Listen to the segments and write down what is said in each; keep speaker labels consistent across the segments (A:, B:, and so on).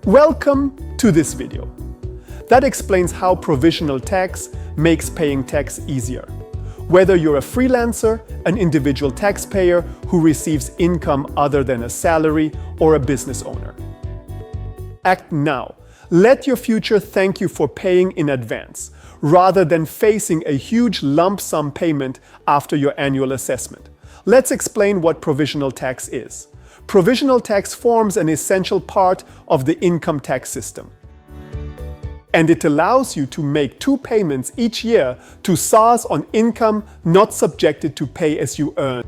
A: Welcome to this video that explains how provisional tax makes paying tax easier. Whether you're a freelancer, an individual taxpayer who receives income other than a salary, or a business owner. Act now. Let your future thank you for paying in advance, rather than facing a huge lump sum payment after your annual assessment. Let's explain what provisional tax is. Provisional tax forms an essential part of the income tax system, and it allows you to make 2 payments each year to SARS on income not subjected to pay as you earn.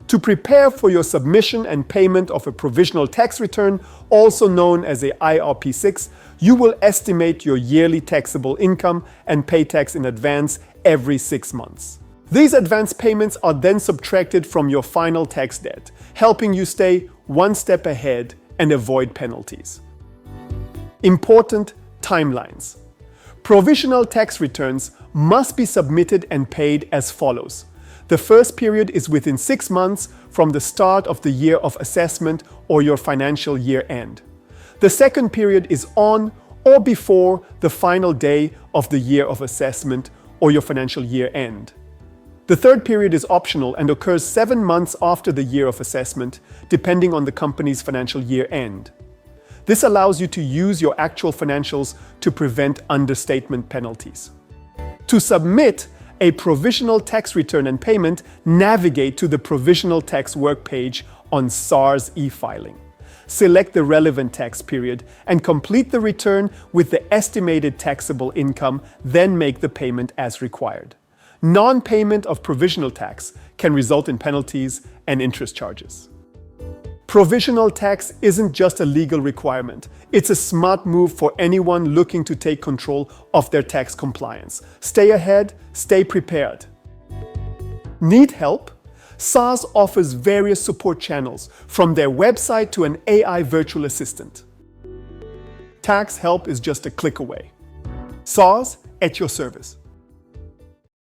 A: To prepare for your submission and payment of a provisional tax return, also known as a IRP6, you will estimate your yearly taxable income and pay tax in advance every 6 months. These advance payments are then subtracted from your final tax debt, helping you stay one step ahead and avoid penalties. Important timelines. Provisional tax returns must be submitted and paid as follows. The first period is within 6 months from the start of the year of assessment or your financial year end. The second period is on or before the final day of the year of assessment or your financial year end. The third period is optional and occurs 7 months after the year of assessment, depending on the company's financial year end. This allows you to use your actual financials to prevent understatement penalties. To submit a provisional tax return and payment, navigate to the Provisional Tax work page on SARS e-filing. Select the relevant tax period and complete the return with the estimated taxable income, then make the payment as required. Non-payment of provisional tax can result in penalties and interest charges. Provisional tax isn't just a legal requirement. It's a smart move for anyone looking to take control of their tax compliance. Stay ahead, stay prepared. Need help? SARS offers various support channels, from their website to an AI virtual assistant. Tax help is just a click away. SARS at your service.